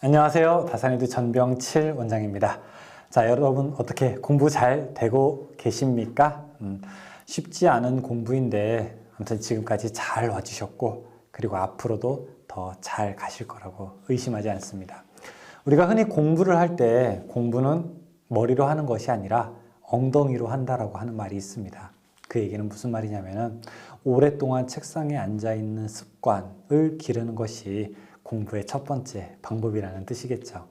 안녕하세요. 다산에드 전병칠 원장입니다. 자, 여러분 어떻게 공부 잘 되고 계십니까? 쉽지 않은 공부인데 아무튼 지금까지 잘 와주셨고 그리고 앞으로도 더 잘 가실 거라고 의심하지 않습니다. 우리가 흔히 공부를 할 때 공부는 머리로 하는 것이 아니라 엉덩이로 한다라고 하는 말이 있습니다. 그 얘기는 무슨 말이냐면은 오랫동안 책상에 앉아 있는 습관을 기르는 것이 공부의 첫 번째 방법이라는 뜻이겠죠.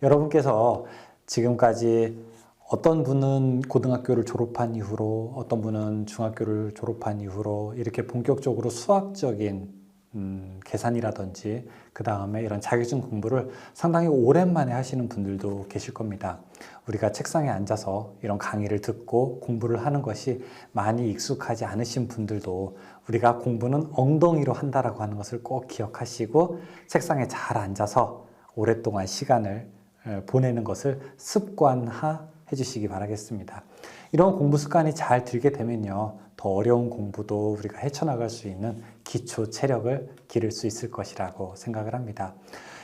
여러분께서 지금까지 어떤 분은 고등학교를 졸업한 이후로 어떤 분은 중학교를 졸업한 이후로 이렇게 본격적으로 수학적인 계산이라든지 그 다음에 이런 자격증 공부를 상당히 오랜만에 하시는 분들도 계실 겁니다. 우리가 책상에 앉아서 이런 강의를 듣고 공부를 하는 것이 많이 익숙하지 않으신 분들도 우리가 공부는 엉덩이로 한다라고 하는 것을 꼭 기억하시고 책상에 잘 앉아서 오랫동안 시간을 보내는 것을 습관화 해주시기 바라겠습니다. 이런 공부 습관이 잘 들게 되면요, 더 어려운 공부도 우리가 헤쳐나갈 수 있는 기초 체력을 기를 수 있을 것이라고 생각을 합니다.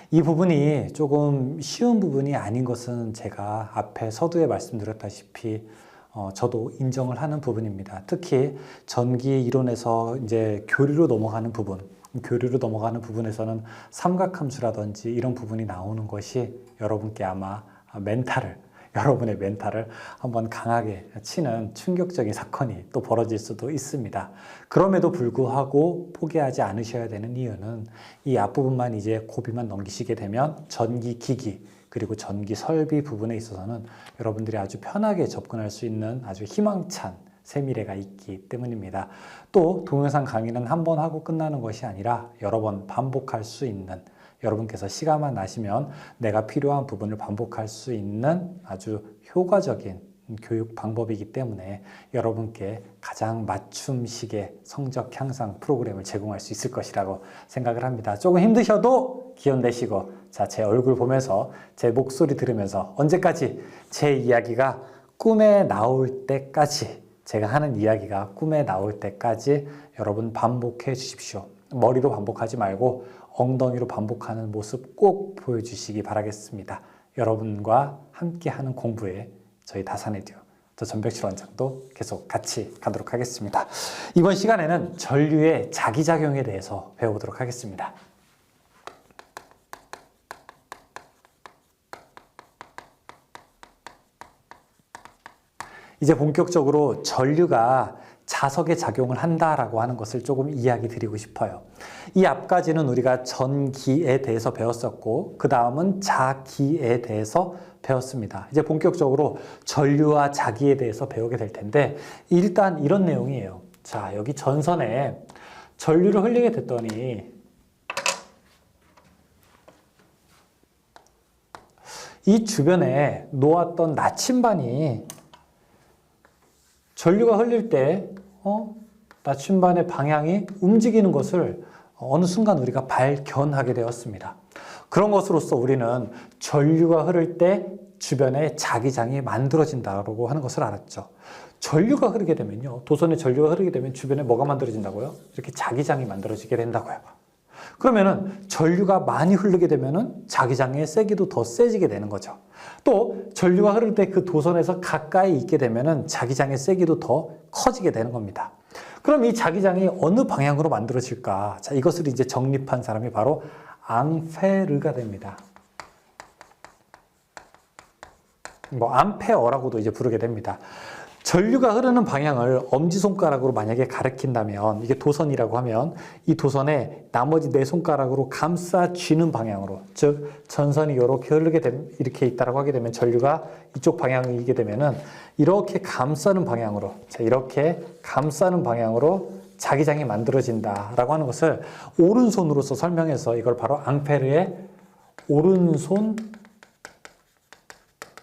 이 부분이 조금 쉬운 부분이 아닌 것은 제가 앞에 서두에 말씀드렸다시피 저도 인정을 하는 부분입니다. 특히 전기 이론에서 이제 교류로 넘어가는 부분에서는 삼각함수라든지 이런 부분이 나오는 것이 여러분께 아마 여러분의 멘탈을 한번 강하게 치는 충격적인 사건이 또 벌어질 수도 있습니다. 그럼에도 불구하고 포기하지 않으셔야 되는 이유는 이 앞부분만 이제 고비만 넘기시게 되면 전기기기 그리고 전기 설비 부분에 있어서는 여러분들이 아주 편하게 접근할 수 있는 아주 희망찬 새 미래가 있기 때문입니다. 또 동영상 강의는 한 번 하고 끝나는 것이 아니라 여러 번 반복할 수 있는, 여러분께서 시간만 나시면 내가 필요한 부분을 반복할 수 있는 아주 효과적인 교육 방법이기 때문에 여러분께 가장 맞춤식의 성적 향상 프로그램을 제공할 수 있을 것이라고 생각을 합니다. 조금 힘드셔도 기운 내시고, 자, 제 얼굴 보면서 제 목소리 들으면서 언제까지 제 이야기가 꿈에 나올 때까지, 제가 하는 이야기가 꿈에 나올 때까지 여러분 반복해 주십시오. 머리로 반복하지 말고 엉덩이로 반복하는 모습 꼭 보여주시기 바라겠습니다. 여러분과 함께하는 공부에 저희 다산에듀 또 전병칠 원장도 계속 같이 가도록 하겠습니다. 이번 시간에는 전류의 자기작용에 대해서 배워보도록 하겠습니다. 이제 본격적으로 전류가 자석에 작용을 한다라고 하는 것을 조금 이야기 드리고 싶어요. 이 앞까지는 우리가 전기에 대해서 배웠었고 그 다음은 자기에 대해서 배웠습니다. 이제 본격적으로 전류와 자기에 대해서 배우게 될 텐데 일단 이런 내용이에요. 자, 여기 전선에 전류를 흘리게 됐더니 이 주변에 놓았던 나침반이 전류가 흘릴 때 나침반의 방향이 움직이는 것을 어느 순간 우리가 발견하게 되었습니다. 그런 것으로서 우리는 전류가 흐를 때 주변에 자기장이 만들어진다고 하는 것을 알았죠. 전류가 흐르게 되면요, 도선에 전류가 흐르게 되면 주변에 뭐가 만들어진다고요? 이렇게 자기장이 만들어지게 된다고요. 그러면은 전류가 많이 흐르게 되면은 자기장의 세기도 더 세지게 되는 거죠. 또 전류가 흐를 때 그 도선에서 가까이 있게 되면은 자기장의 세기도 더 커지게 되는 겁니다. 그럼 이 자기장이 어느 방향으로 만들어질까? 자, 이것을 이제 정립한 사람이 바로 앙페르가 됩니다. 암페어라고도 이제 부르게 됩니다. 전류가 흐르는 방향을 엄지손가락으로 만약에 가리킨다면, 이게 도선이라고 하면 이 도선에 나머지 네 손가락으로 감싸 쥐는 방향으로, 즉 전선이 이렇게 흐르게 되면, 이렇게 있다라고 하게 되면 전류가 이쪽 방향이게 되면은 이렇게 감싸는 방향으로, 자, 이렇게 감싸는 방향으로 자기장이 만들어진다라고 하는 것을 오른손으로서 설명해서 이걸 바로 앙페르의 오른손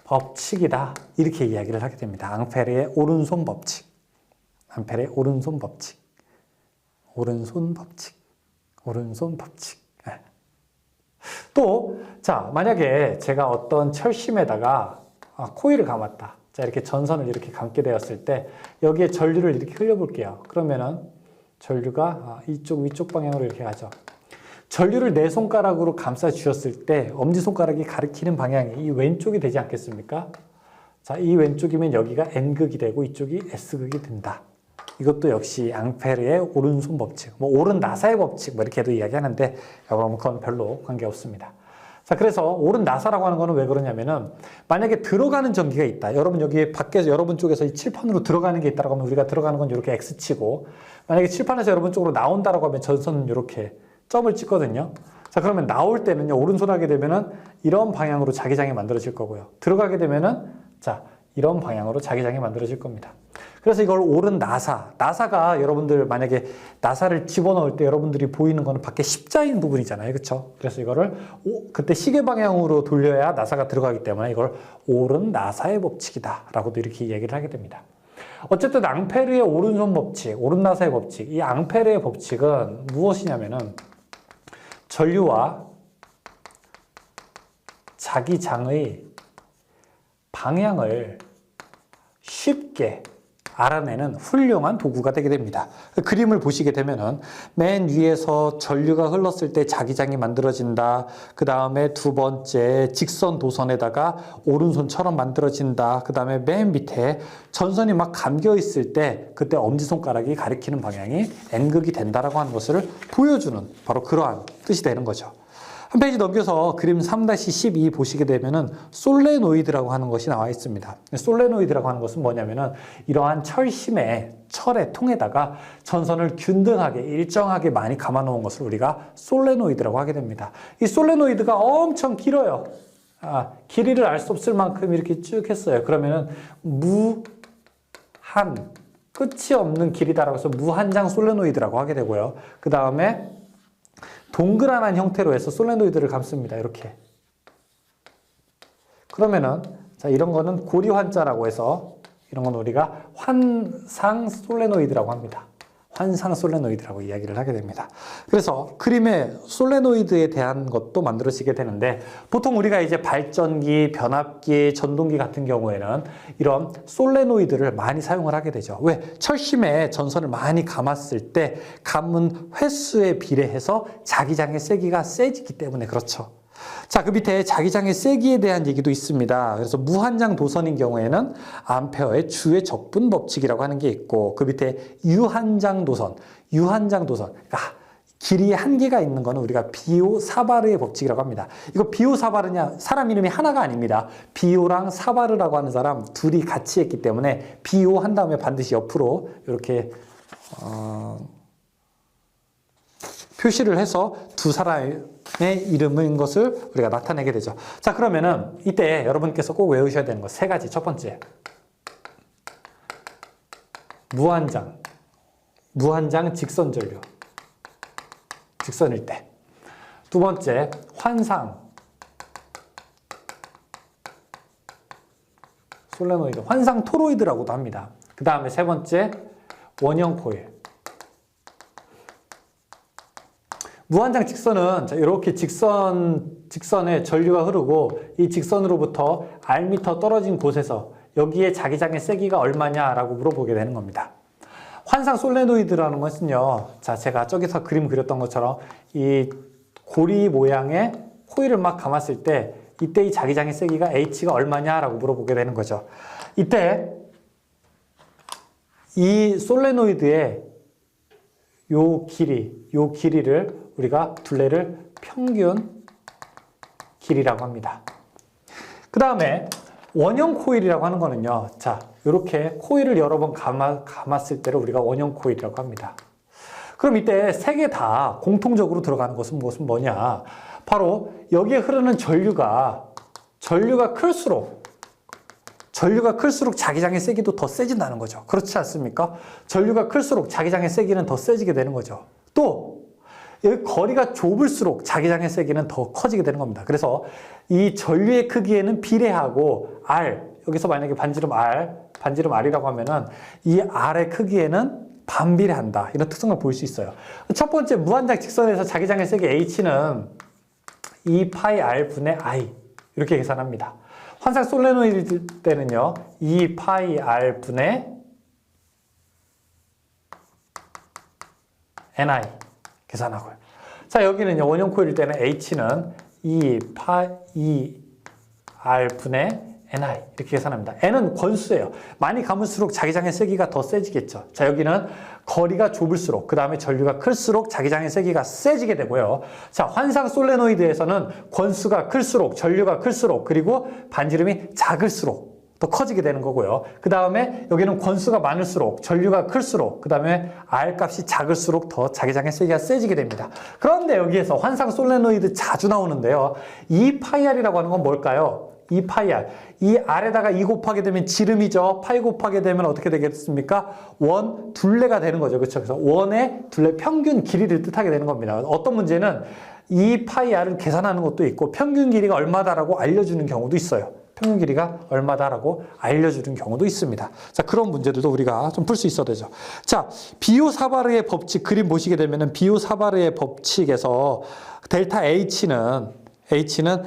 법칙이다, 이렇게 이야기를 하게 됩니다. 앙페르의 오른손 법칙, 앙페르의 오른손 법칙, 오른손 법칙, 오른손 법칙. 또, 자, 만약에 제가 어떤 철심에다가 코일을 감았다. 자, 이렇게 전선을 이렇게 감게 되었을 때 여기에 전류를 이렇게 흘려볼게요. 그러면은 전류가 위쪽 방향으로 이렇게 가죠. 전류를 내 손가락으로 감싸 주셨을 때 엄지손가락이 가리키는 방향이 이 왼쪽이 되지 않겠습니까? 자, 이 왼쪽이면 여기가 N극이 되고 이쪽이 S극이 된다. 이것도 역시 앙페르의 오른손 법칙, 뭐 오른 나사의 법칙, 뭐 이렇게도 이야기하는데 여러분 그건 별로 관계없습니다. 자, 그래서 오른 나사라고 하는 거는 왜 그러냐면은 만약에 들어가는 전기가 있다. 여러분 여기 밖에서 여러분 쪽에서 이 칠판으로 들어가는 게 있다라고 하면 우리가 들어가는 건 이렇게 X치고, 만약에 칠판에서 여러분 쪽으로 나온다라고 하면 전선은 이렇게 점을 찍거든요. 자, 그러면 나올 때는요, 오른손 하게 되면은 이런 방향으로 자기장이 만들어질 거고요. 들어가게 되면은 자, 이런 방향으로 자기장이 만들어질 겁니다. 그래서 이걸 오른 나사가 여러분들 만약에 나사를 집어넣을 때 여러분들이 보이는 거는 밖에 십자인 부분이잖아요. 그렇죠? 그래서 이거를 그때 시계 방향으로 돌려야 나사가 들어가기 때문에 이걸 오른 나사의 법칙이다 라고도 이렇게 얘기를 하게 됩니다. 어쨌든 앙페르의 오른손 법칙, 오른 나사의 법칙, 이 앙페르의 법칙은 무엇이냐면은 전류와 자기장의 방향을 쉽게 알아내는 훌륭한 도구가 되게 됩니다. 그림을 보시게 되면은 맨 위에서 전류가 흘렀을 때 자기장이 만들어진다. 그 다음에 두 번째 직선 도선에다가 오른손처럼 만들어진다. 그 다음에 맨 밑에 전선이 막 감겨 있을 때 그때 엄지손가락이 가리키는 방향이 N극이 된다라고 하는 것을 보여주는 바로 그러한 뜻이 되는 거죠. 한 페이지 넘겨서 그림 3-12 보시게 되면은 솔레노이드라고 하는 것이 나와 있습니다. 솔레노이드라고 하는 것은 뭐냐면은 이러한 철의 통에다가 전선을 균등하게 일정하게 많이 감아 놓은 것을 우리가 솔레노이드라고 하게 됩니다. 이 솔레노이드가 엄청 길어요. 길이를 알 수 없을 만큼 이렇게 쭉 했어요. 그러면은 끝이 없는 길이다라고 해서 무한장 솔레노이드라고 하게 되고요. 그 다음에 동그란한 형태로 해서 솔레노이드를 감습니다. 이렇게. 그러면은 자, 이런 거는 고리환자라고 해서 이런 건 우리가 환상 솔레노이드라고 합니다. 환상 솔레노이드라고 이야기를 하게 됩니다. 그래서 그림에 솔레노이드에 대한 것도 만들어지게 되는데 보통 우리가 이제 발전기, 변압기, 전동기 같은 경우에는 이런 솔레노이드를 많이 사용을 하게 되죠. 왜? 철심에 전선을 많이 감았을 때 감은 횟수에 비례해서 자기장의 세기가 세지기 때문에 그렇죠. 자, 그 밑에 자기장의 세기에 대한 얘기도 있습니다. 그래서 무한장 도선인 경우에는 암페어의 주의 적분 법칙이라고 하는 게 있고, 그 밑에 유한장 도선. 그러니까 길이에 한계가 있는 거는 우리가 비오 사바르의 법칙이라고 합니다. 이거 비오 사바르냐, 사람 이름이 하나가 아닙니다. 비오랑 사바르라고 하는 사람 둘이 같이 했기 때문에 비오 한 다음에 반드시 옆으로 이렇게 표시를 해서 두 사람의 이름인 것을 우리가 나타내게 되죠. 자, 그러면은 이때 여러분께서 꼭 외우셔야 되는 거 세 가지. 첫 번째, 무한장 직선 전류, 직선일 때. 두 번째, 환상 솔레노이드, 환상 토로이드라고도 합니다. 그 다음에 세 번째, 원형 코일. 무한장 직선은 이렇게 직선에 전류가 흐르고 이 직선으로부터 R미터 떨어진 곳에서 여기에 자기장의 세기가 얼마냐라고 물어보게 되는 겁니다. 환상 솔레노이드라는 것은요, 자, 제가 저기서 그림 그렸던 것처럼 이 고리 모양의 코일을 막 감았을 때 이때 이 자기장의 세기가 H가 얼마냐라고 물어보게 되는 거죠. 이때 이 솔레노이드의 요 길이를 우리가 둘레를 평균 길이라고 합니다. 그 다음에 원형 코일이라고 하는 거는요, 자, 이렇게 코일을 여러 번 감았을 때를 우리가 원형 코일이라고 합니다. 그럼 이때 세 개 다 공통적으로 들어가는 것은 뭐냐? 바로 여기에 흐르는 전류가 클수록 자기장의 세기도 더 세진다는 거죠. 그렇지 않습니까? 전류가 클수록 자기장의 세기는 더 세지게 되는 거죠. 또 여기 거리가 좁을수록 자기장의 세기는 더 커지게 되는 겁니다. 그래서 이 전류의 크기에는 비례하고 여기서 만약에 반지름 R이라고 하면은 이 R의 크기에는 반비례한다. 이런 특성을 볼 수 있어요. 첫 번째 무한장 직선에서 자기장의 세기 H는 2πR 분의 I 이렇게 계산합니다. 환상 솔레노이드 때는요, 2πR 분의 NI 계산하고요. 자, 여기는요, 원형 코일일 때는 H는 2R 분의 NI 이렇게 계산합니다. N은 권수예요. 많이 감을수록 자기장의 세기가 더 세지겠죠. 자, 여기는 거리가 좁을수록, 그 다음에 전류가 클수록 자기장의 세기가 세지게 되고요. 자, 환상 솔레노이드에서는 권수가 클수록, 전류가 클수록, 그리고 반지름이 작을수록 더 커지게 되는 거고요. 그 다음에 여기는 권수가 많을수록, 전류가 클수록, 그 다음에 R 값이 작을수록 더 자기장의 세기가 세지게 됩니다. 그런데 여기에서 환상 솔레노이드 자주 나오는데요. 2파이R이라고 하는 건 뭘까요? 2파이R. 이 R에다가 2 곱하게 되면 지름이죠. 파이 곱하게 되면 어떻게 되겠습니까? 원 둘레가 되는 거죠. 그렇죠? 그래서 원의 둘레 평균 길이를 뜻하게 되는 겁니다. 어떤 문제는 2파이R을 계산하는 것도 있고 평균 길이가 얼마다라고 알려주는 경우도 있어요. 평균 길이가 얼마다라고 알려주는 경우도 있습니다. 자, 그런 문제들도 우리가 좀 풀 수 있어야 되죠. 자, 비오사바르의 법칙 그림 보시게 되면은 비오사바르의 법칙에서 델타 H는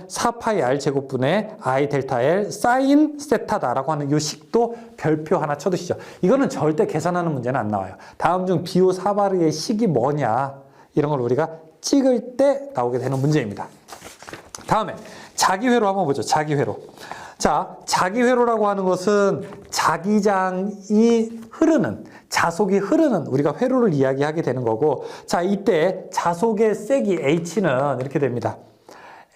4파이 R 제곱분의 I 델타 L 사인 세타다라고 하는 이 식도 별표 하나 쳐두시죠. 이거는 절대 계산하는 문제는 안 나와요. 다음 중 비오사바르의 식이 뭐냐 이런 걸 우리가 찍을 때 나오게 되는 문제입니다. 다음에 자기회로 한번 보죠. 자기회로. 자, 자기회로라고 하는 것은 자기장이 흐르는, 자속이 흐르는 우리가 회로를 이야기하게 되는 거고, 자, 이때 자속의 세기 H는 이렇게 됩니다.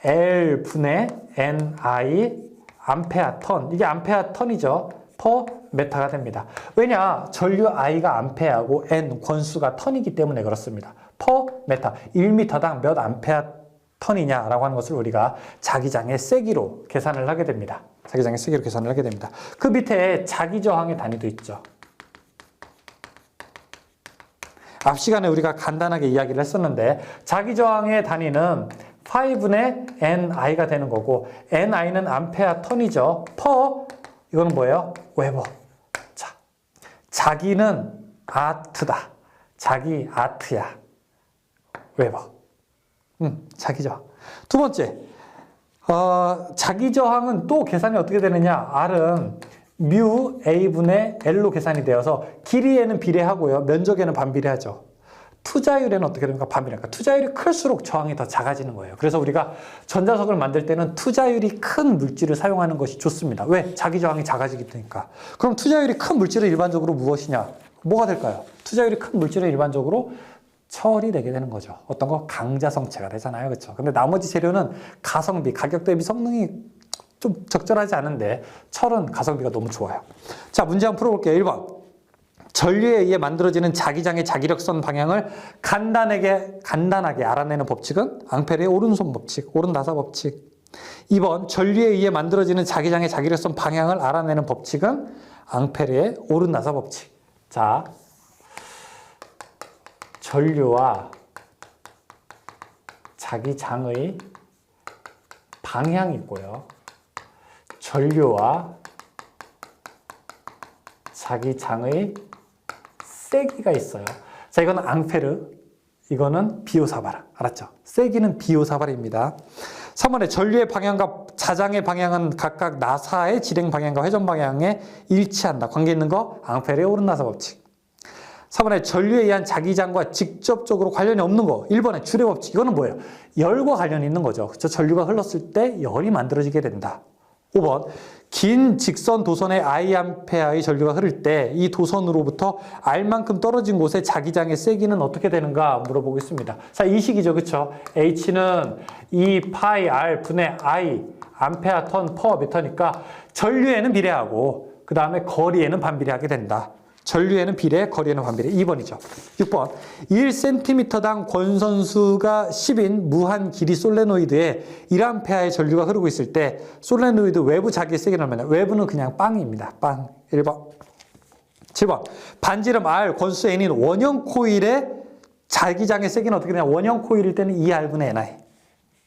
L 분의 NI 암페아 턴. 이게 암페아 턴이죠. 퍼 메타가 됩니다. 왜냐? 전류 I가 암페아고 N 권수가 턴이기 때문에 그렇습니다. 퍼 메타. 1m당 몇 암페아 턴이냐라고 하는 것을 우리가 자기장의 세기로 계산을 하게 됩니다. 자기장의 세기로 계산을 하게 됩니다. 그 밑에 자기저항의 단위도 있죠. 앞 시간에 우리가 간단하게 이야기를 했었는데 자기저항의 단위는 5분의 NI가 되는 거고 NI는 암페아 턴이죠. 퍼 이거는 뭐예요? 웨버. 자, 자기는 아트다. 자기 아트야. 웨버. 자기저항. 두 번째, 자기저항은 또 계산이 어떻게 되느냐? R은 뮤 A분의 L로 계산이 되어서 길이에는 비례하고요. 면적에는 반비례하죠. 투자율에는 어떻게 됩니까? 반비례니까 투자율이 클수록 저항이 더 작아지는 거예요. 그래서 우리가 전자석을 만들 때는 투자율이 큰 물질을 사용하는 것이 좋습니다. 왜? 자기저항이 작아지기 때문이니까. 그럼 투자율이 큰 물질은 일반적으로 무엇이냐? 뭐가 될까요? 투자율이 큰 물질은 일반적으로 철이 되게 되는 거죠. 어떤 거? 강자성체가 되잖아요. 그렇죠? 근데 나머지 재료는 가성비, 가격 대비 성능이 좀 적절하지 않은데 철은 가성비가 너무 좋아요. 자, 문제 한번 풀어볼게요. 1번. 전류에 의해 만들어지는 자기장의 자기력선 방향을 간단하게 알아내는 법칙은 앙페르의 오른손 법칙, 오른나사 법칙. 2번. 전류에 의해 만들어지는 자기장의 자기력선 방향을 알아내는 법칙은 앙페르의 오른나사 법칙. 자, 전류와 자기장의 방향이 있고요. 전류와 자기장의 세기가 있어요. 자, 이거는 앙페르, 이거는 비오사바르. 알았죠? 세기는 비오사바르입니다. 3번에 전류의 방향과 자장의 방향은 각각 나사의 진행 방향과 회전 방향에 일치한다. 관계 있는 거 앙페르의 오른나사 법칙. 4번에 전류에 의한 자기장과 직접적으로 관련이 없는 거. 1번에 줄의 법칙. 이거는 뭐예요? 열과 관련이 있는 거죠. 그렇죠? 전류가 흘렀을 때 열이 만들어지게 된다. 5번. 긴 직선 도선의 I암페아의 전류가 흐를 때 이 도선으로부터 R만큼 떨어진 곳에 자기장의 세기는 어떻게 되는가 물어보겠습니다. 자, 이 식이죠. 그렇죠? H는 2파이 R 분의 I 암페아 턴 퍼 미터니까 전류에는 비례하고 그 다음에 거리에는 반비례하게 된다. 전류에는 비례, 거리에는 반비례. 2번이죠. 6번. 1cm당 권선수가 10인 무한 길이 솔레노이드에 1A의 전류가 흐르고 있을 때 솔레노이드 외부 자기의 세기는 얼마냐? 외부는 그냥 빵입니다. 빵. 1번. 7번. 반지름 R, 권수 N인 원형 코일의 자기장의 세기는 어떻게 되냐? 원형 코일일 때는 2R분의 NI.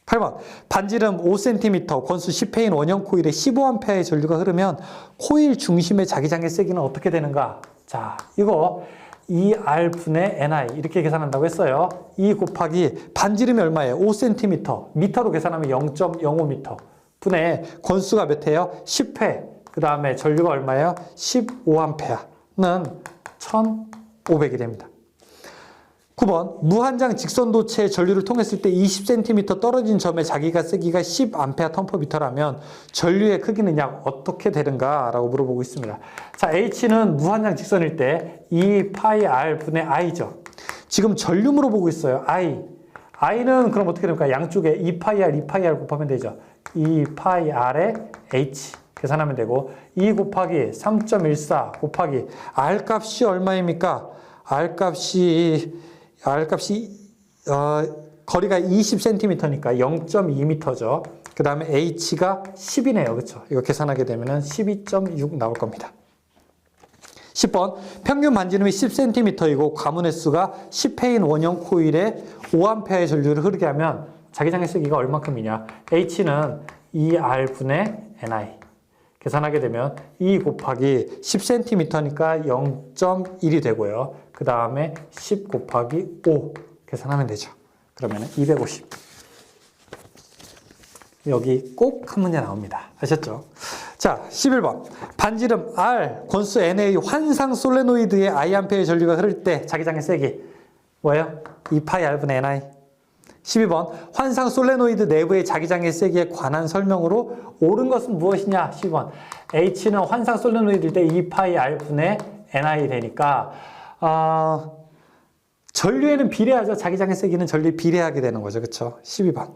8번. 반지름 5cm, 권수 10회인 원형 코일에 15A의 전류가 흐르면 코일 중심의 자기장의 세기는 어떻게 되는가? 자, 이거 2R분의 NI 이렇게 계산한다고 했어요. 2 곱하기 반지름이 얼마예요? 5cm. 미터로 계산하면 0.05m. 분의 권수가 몇 회예요? 10회. 그 다음에 전류가 얼마예요? 15A는 1500이 됩니다. 9번 무한장 직선도체의 전류를 통했을 때 20cm 떨어진 점에 자기가 세기가 10A 턴퍼미터라면 전류의 크기는 약 어떻게 되는가 라고 물어보고 있습니다. 자, H는 무한장 직선일 때 2πr 분의 I죠. 지금 전류 물어보고 있어요. I는 그럼 어떻게 됩니까? 양쪽에 2πr 곱하면 되죠. 2πr에 H 계산하면 되고 2 곱하기 3.14 곱하기 R 값이 얼마입니까? R 값이 거리가 20cm니까 0.2m죠. 그 다음에 H가 10이네요. 그렇죠? 이거 계산하게 되면 12.6 나올 겁니다. 10번 평균 반지름이 10cm이고 가문의 수가 10회인 원형 코일에 5A의 전류를 흐르게 하면 자기장의 세기가 얼마큼이냐? H는 2R분의 NI 계산하게 되면 2 곱하기 10cm니까 0.1이 되고요. 그 다음에 10 곱하기 5 계산하면 되죠. 그러면 250. 여기 꼭 한 문제 나옵니다. 아셨죠? 자, 11번. 반지름 R, 권수 NA 환상 솔레노이드의 Iampe의 전류가 흐를 때 자기장의 세기 뭐예요? 2πR분의 NI. 12번. 환상 솔레노이드 내부의 자기장의 세기에 관한 설명으로 옳은 것은 무엇이냐? 12번. H는 환상 솔레노이드일 때 2πR분의 NI 되니까 전류에는 비례하죠. 자기장의 세기는 전류에 비례하게 되는 거죠. 그렇죠? 12번.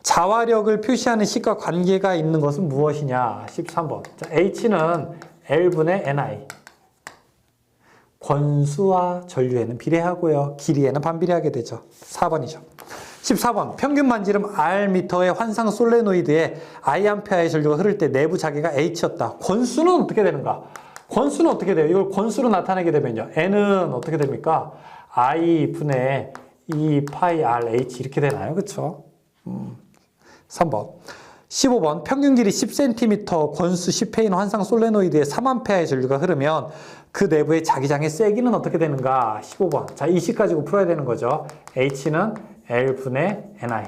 자화력을 표시하는 식과 관계가 있는 것은 무엇이냐? 13번. 자, H는 L분의 NI. 권수와 전류에는 비례하고요. 길이에는 반비례하게 되죠. 4번이죠. 14번. 평균 반지름 Rm의 환상 솔레노이드에 Iampe의 전류가 흐를 때 내부 자기가 H였다. 권수는 어떻게 되는가? 권수는 어떻게 돼요? 이걸 권수로 나타내게 되면요. N은 어떻게 됩니까? I 분의 2πRH 이렇게 되나요? 그렇죠? 3번. 15번. 평균 길이 10cm, 권수 10회인 환상 솔레노이드에 3A의 전류가 흐르면 그 내부의 자기장의 세기는 어떻게 되는가? 15번. 자, 이 식 가지고 풀어야 되는 거죠. H는 L분의 NI.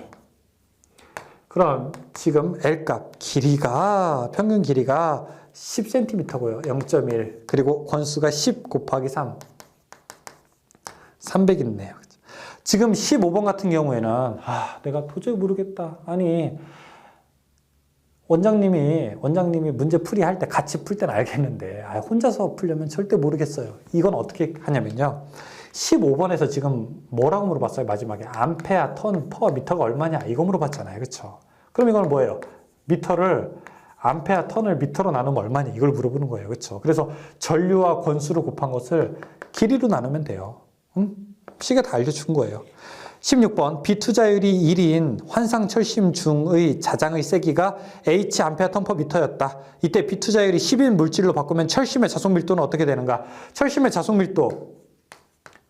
그럼 지금 L값, 평균 길이가 10cm고요. 0.1. 그리고 권수가 10 곱하기 3. 300 있네요. 지금 15번 같은 경우에는 내가 도저히 모르겠다. 아니 원장님이 문제 풀이할 때 같이 풀 때는 알겠는데 혼자서 풀려면 절대 모르겠어요. 이건 어떻게 하냐면요. 15번에서 지금 뭐라고 물어봤어요? 마지막에 암페아, 턴, 퍼, 미터가 얼마냐? 이거 물어봤잖아요. 그렇죠? 그럼 이건 뭐예요? 미터를 암페아, 턴을 미터로 나누면 얼마냐? 이걸 물어보는 거예요. 그렇죠? 그래서 전류와 권수를 곱한 것을 길이로 나누면 돼요. 식에 다 알려준 거예요. 16번. 비투자율이 1인 환상 철심 중의 자장의 세기가 H 암페아 턴 퍼 미터였다. 이때 비투자율이 10인 물질로 바꾸면 철심의 자속 밀도는 어떻게 되는가? 철심의 자속 밀도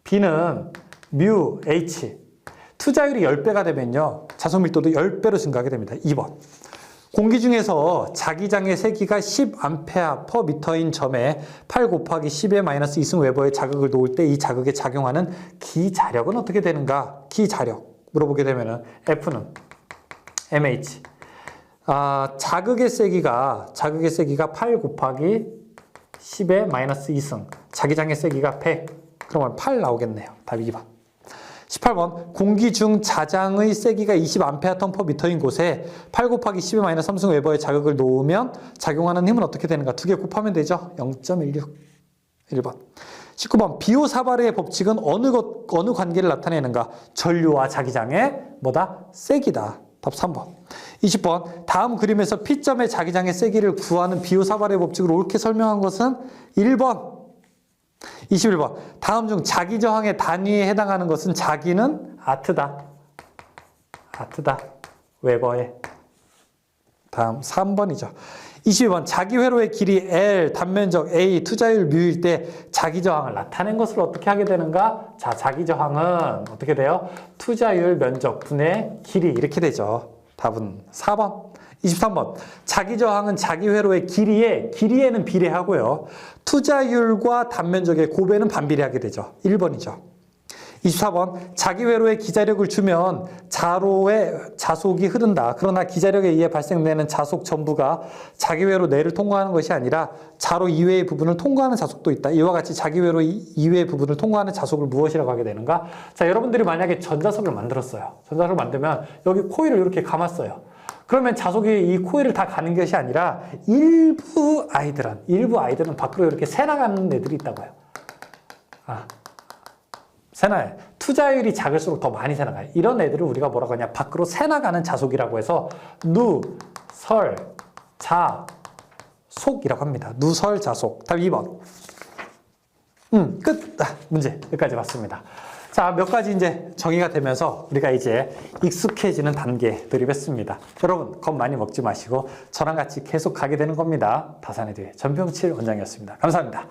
B는 뮤 H. 투자율이 10배가 되면요. 자속 밀도도 10배로 증가하게 됩니다. 2번. 공기 중에서 자기장의 세기가 10A per 미터인 점에 8 곱하기 10의 마이너스 2승 웨버의 자극을 놓을 때 이 자극에 작용하는 기자력은 어떻게 되는가? 기자력 물어보게 되면은 F는 MH. 자극의 세기가 8 곱하기 10의 마이너스 2승. 자기장의 세기가 100. 그러면 8 나오겠네요. 답이 2번. 18번. 공기 중 자장의 세기가 20A 턴 퍼 미터인 곳에 8 곱하기 10의 마이너스 3승 웨버의 자극을 놓으면 작용하는 힘은 어떻게 되는가? 두 개 곱하면 되죠. 0.16. 1번. 19번. 비오사바르의 법칙은 어느 관계를 나타내는가? 전류와 자기장의 세기다. 답 3번. 20번. 다음 그림에서 P점의 자기장의 세기를 구하는 비오사바르의 법칙을 옳게 설명한 것은 1번. 21번. 다음 중 자기 저항의 단위에 해당하는 것은 자기는 아트다. 웨버에. 다음 3번이죠. 22번. 자기 회로의 길이 L, 단면적 A, 투자율 뮤일 때 자기 저항을 나타낸 것을 어떻게 하게 되는가? 자, 자기 저항은 어떻게 돼요? 투자율 면적 분의 길이 이렇게 되죠. 답은 4번. 23번. 자기 저항은 자기 회로의 길이에는 비례하고요. 투자율과 단면적의 곱에는 반비례하게 되죠. 1번이죠. 24번 자기회로에 기자력을 주면 자로의 자속이 흐른다. 그러나 기자력에 의해 발생되는 자속 전부가 자기회로 내를 통과하는 것이 아니라 자로 이외의 부분을 통과하는 자속도 있다. 이와 같이 자기회로 이외의 부분을 통과하는 자속을 무엇이라고 하게 되는가? 자, 여러분들이 만약에 전자석을 만들었어요. 전자석을 만들면 여기 코일을 이렇게 감았어요. 그러면 자속이 이 코일을 다 가는 것이 아니라 일부 아이들은 밖으로 이렇게 새나가는 애들이 있다고요. 새나요. 투자율이 작을수록 더 많이 새나가요. 이런 애들을 우리가 뭐라고 하냐? 밖으로 새나가는 자속이라고 해서 누설자속이라고 합니다. 누설자속. 답 2번. 끝. 문제 여기까지 봤습니다. 자, 몇 가지 이제 정의가 되면서 우리가 이제 익숙해지는 단계들이 됐습니다. 여러분, 겁 많이 먹지 마시고 저랑 같이 계속 가게 되는 겁니다. 다산의 뒤에 전병칠 원장이었습니다. 감사합니다.